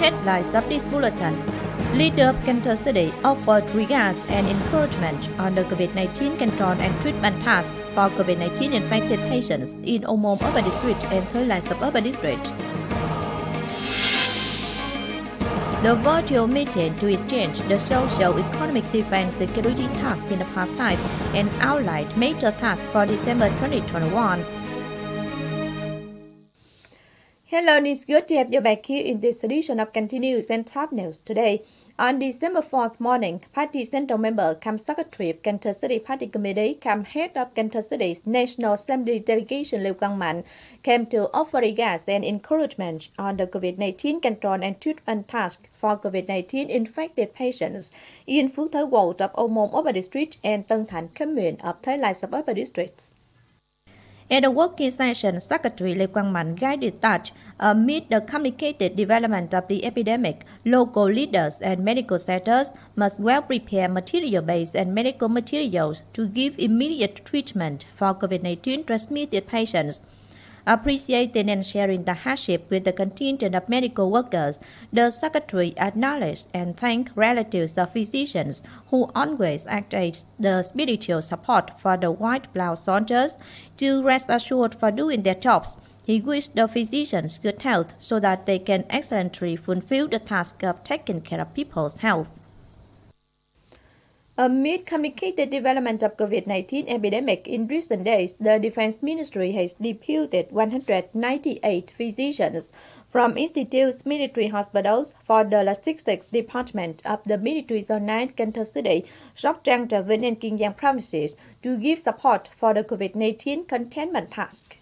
Headlines of this bulletin. Leader of Cần Thơ City offered regards and encouragement on the COVID-19 control and treatment task for COVID-19 infected patients in Omom Urban District and Thới Lai Suburban District. The virtual meeting to exchange the social, economic, defense, security tasks in the past time and outlined major tasks for December 2021. Hello, it's good to have you back here in this edition of Kênh News and Top News today. On December 4th morning, Party Central Member cum Secretary of Cần Thơ City Party Committee cum Head of Cần Thơ City's National Assembly Delegation Lưu Quang Mạnh came to offer regards and encouragement on the COVID-19 control and treatment task for COVID-19 infected patients in Phú Thới Ward of Omom Urban District and Tân Thành Commune of Thới Lai Suburban District. At the working session, Secretary Lưu Quang Mạnh guided that amid the complicated development of the epidemic, local leaders and medical sectors must well prepare material base and medical materials to give immediate treatment for COVID-19 transmitted patients. Appreciating and sharing the hardship with the contingent of medical workers, the Secretary acknowledged and thanked relatives of physicians who always act as the spiritual support for the white blood soldiers to rest assured for doing their jobs. He wished the physicians good health so that they can excellently fulfill the task of taking care of people's health. Amid complicated development of COVID-19 epidemic in recent days, the Defense Ministry has deputed 198 physicians from institutes, military hospitals for the logistics department of the Military Zone 9 Cần Thơ City, Sóc Trăng, Trà Vinh, and Kiên Giang provinces to give support for the COVID-19 containment task.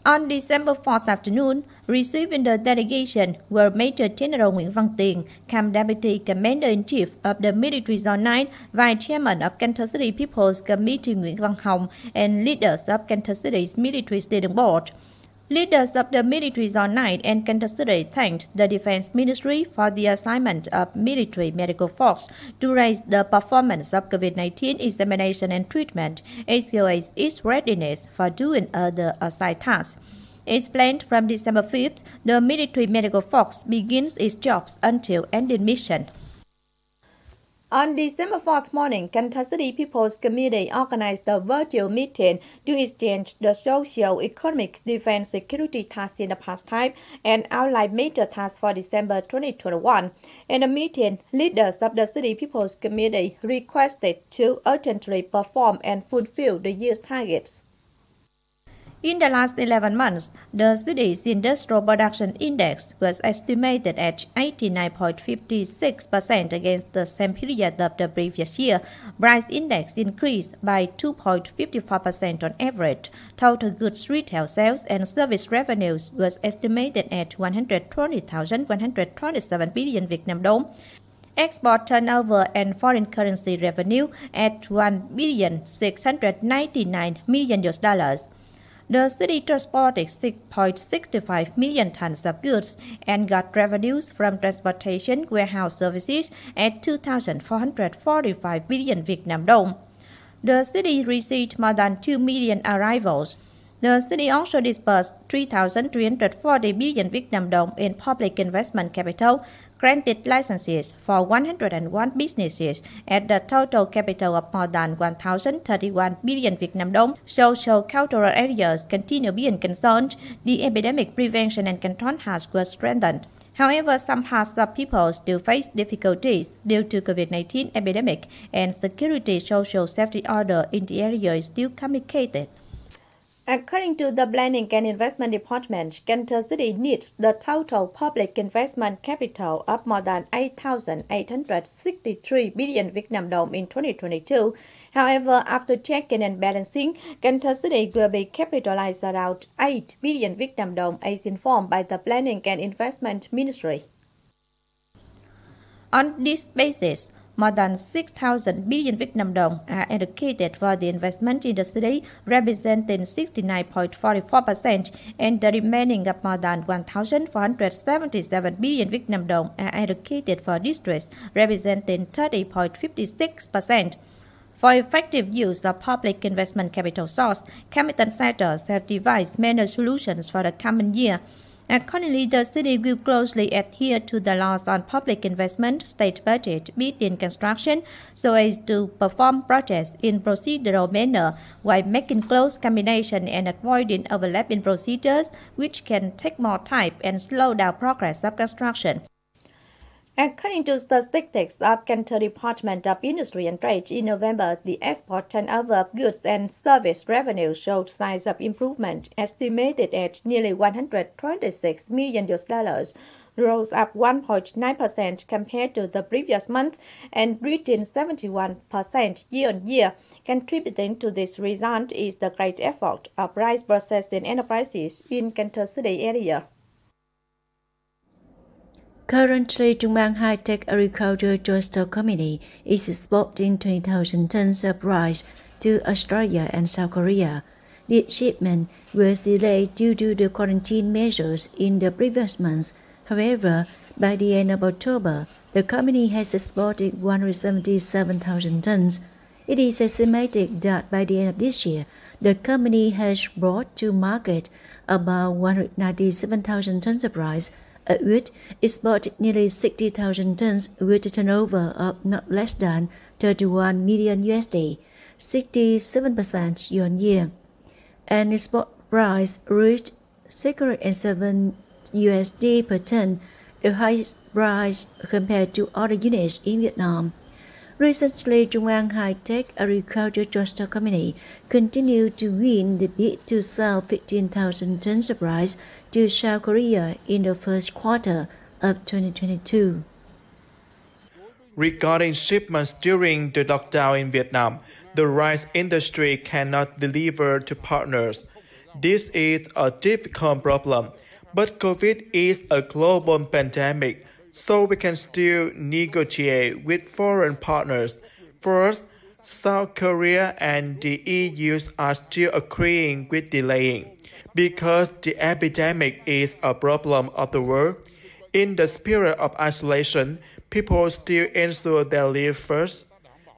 On December 4th afternoon, receiving the delegation were Major General Nguyễn Văn Tiền, Camp Deputy Commander-in-Chief of the Military Zone 9, Vice Chairman of Cần Thơ City People's Committee Nguyễn Văn Hồng, and leaders of Cần Thơ City's Military Steering Board. Leaders of the Military Zone 9 and Cần Thơ City thanked the Defense Ministry for the assignment of military medical force to raise the performance of COVID-19 examination and treatment, as well as its readiness for doing other assigned tasks. Explained from December 5th, the military medical force begins its jobs until ending mission. On December 4th morning, Cần Thơ City People's Committee organized a virtual meeting to exchange the social, economic, defense, security tasks in the past time and outline major tasks for December 2021. In the meeting, leaders of the City People's Committee requested to urgently perform and fulfill the year's targets. In the last 11 months, the city's industrial production index was estimated at 89.56% against the same period of the previous year. Price index increased by 2.54% on average. Total goods retail sales and service revenues was estimated at 120,127 billion Vietnam dong. Export turnover and foreign currency revenue at $1,699 million. The city transported 6.65 million tons of goods and got revenues from transportation warehouse services at 2,445 billion Vietnam dong. The city received more than 2 million arrivals. The city also disbursed 3,340 billion Vietnam dong in public investment capital, granted licenses for 101 businesses at the total capital of more than 1,031 billion Vietnam dong. Social cultural areas continue being concerned. The epidemic prevention and control task was strengthened. However, some parts of people still face difficulties due to COVID-19 epidemic, and security social safety order in the area is still complicated. According to the Planning and Investment Department, Cần Thơ City needs the total public investment capital of more than 8,863 billion Vietnam dong in 2022. However, after checking and balancing, Cần Thơ City will be capitalized around 8 billion Vietnam dong as informed by the Planning and Investment Ministry. On this basis, more than 6,000 billion Vietnam dong are allocated for the investment in the city, representing 69.44%, and the remaining of more than 1,477 billion Vietnam dong are allocated for districts, representing 30.56%. For effective use of public investment capital source, competent sectors have devised many solutions for the coming year. Accordingly, the city will closely adhere to the laws on public investment, state budget, bid in construction, so as to perform projects in procedural manner while making close combination and avoiding overlap in procedures, which can take more time and slow down progress of construction. According to statistics of Cần Thơ Department of Industry and Trade, in November, the export turnover of goods and service revenue showed signs of improvement, estimated at nearly $126 million, rose up 1.9% compared to the previous month and reaching 71% year-on-year. Contributing to this result is the great effort of rice processing enterprises in Cần Thơ city area. Currently, Trung High-Tech Agriculture Trust Company is exporting 20,000 tons of rice to Australia and South Korea. The shipment was delayed due to the quarantine measures in the previous months. However, by the end of October, the company has exported 177,000 tons. It is estimated that by the end of this year, the company has brought to market about 197,000 tons of rice, at which exported nearly 60,000 tons with a turnover of not less than $31 million, 67% year-on-year. And export price reached $607 per ton, the highest price compared to other units in Vietnam. Recently, Trung High-Tech Agriculture Trust Company continued to win the bid to sell 15,000 tons of rice to South Korea in the first quarter of 2022. Regarding shipments during the lockdown in Vietnam, the rice industry cannot deliver to partners. This is a difficult problem, but COVID is a global pandemic, so we can still negotiate with foreign partners. First, South Korea and the EU are still agreeing with delaying, because the epidemic is a problem of the world. In the spirit of isolation, people still ensure they live first.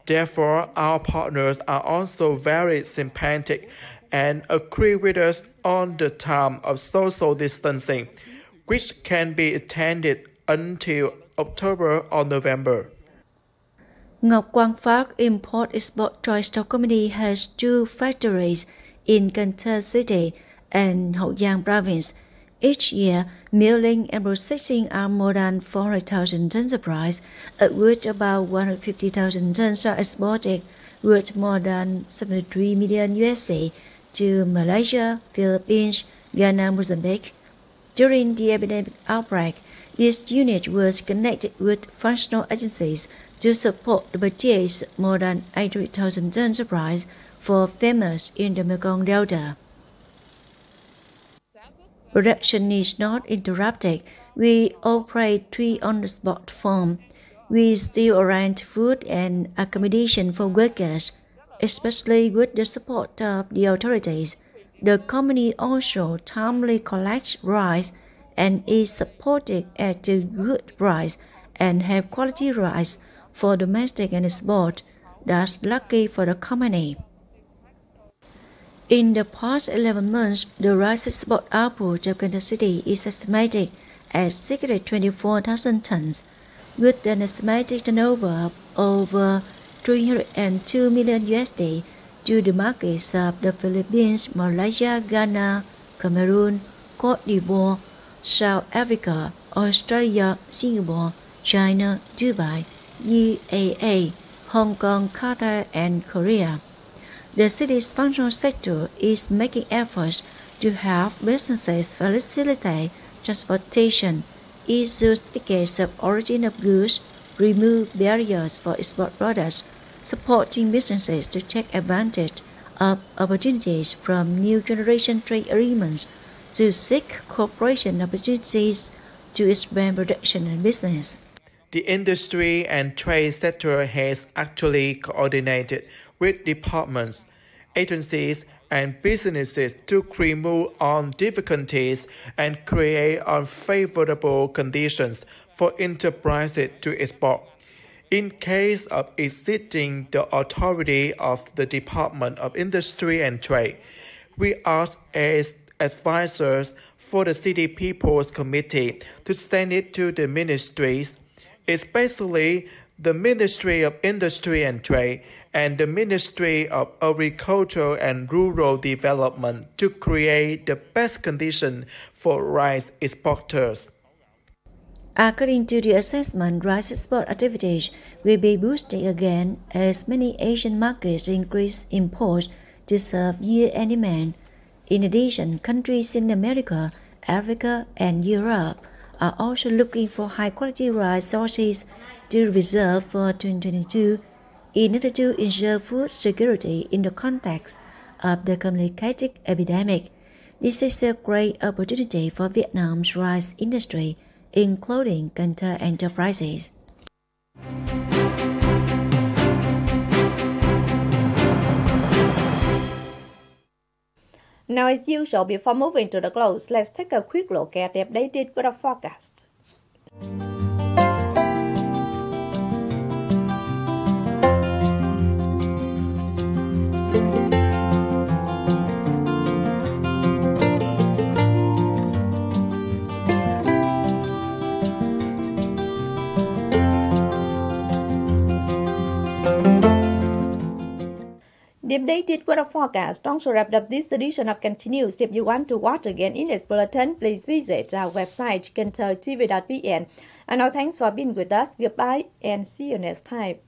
Therefore, our partners are also very sympathetic and agree with us on the time of social distancing, which can be extended until October or November. Ngọc Quang Phát Import-Export Trust Company has two factories in Cần Thơ City and Hậu Giang Province. Each year, milling and processing are more than 400,000 tons of rice, at which about 150,000 tons are exported, worth more than $73 million to Malaysia, Philippines, Ghana, Mozambique. During the epidemic outbreak, this unit was connected with functional agencies to support the purchase of more than 800,000 tons of rice for farmers in the Mekong Delta. Production is not interrupted. We operate 3 on-the-spot form. We still arrange food and accommodation for workers, especially with the support of the authorities. The company also timely collects rice and is supported at a good price and have quality rice for domestic and export. That's lucky for the company. In the past 11 months, the rice export output of Cần Thơ City is estimated at 624,000 tons, with an estimated turnover of over $302 million to the markets of the Philippines, Malaysia, Ghana, Cameroon, Cote d'Ivoire, South Africa, Australia, Singapore, China, Dubai, UAE, Hong Kong, Qatar, and Korea. The city's functional sector is making efforts to help businesses facilitate transportation, issue certificates of origin of goods, remove barriers for export products, supporting businesses to take advantage of opportunities from new generation trade agreements, to seek cooperation opportunities to expand production and business. The industry and trade sector has actually coordinated with departments, agencies, and businesses to remove all difficulties and create unfavorable conditions for enterprises to export. In case of exceeding the authority of the Department of Industry and Trade, we ask as advisors for the City People's Committee to send it to the ministries, especially the Ministry of Industry and Trade and the Ministry of Agriculture and Rural Development to create the best conditions for rice exporters. According to the assessment, rice export activities will be boosted again as many Asian markets increase imports to serve year-end demand. In addition, countries in America, Africa, and Europe are also looking for high-quality rice sources to reserve for 2022 in order to ensure food security in the context of the complicated epidemic. This is a great opportunity for Vietnam's rice industry, including Cần Thơ enterprises. Now, as usual, before moving to the close, let's take a quick look at the updated weather forecast. The updated weather forecast also wrapped up this edition of Kênh News. If you want to watch again in its bulletin, please visit our website canthotv.vn. And now thanks for being with us. Goodbye and see you next time.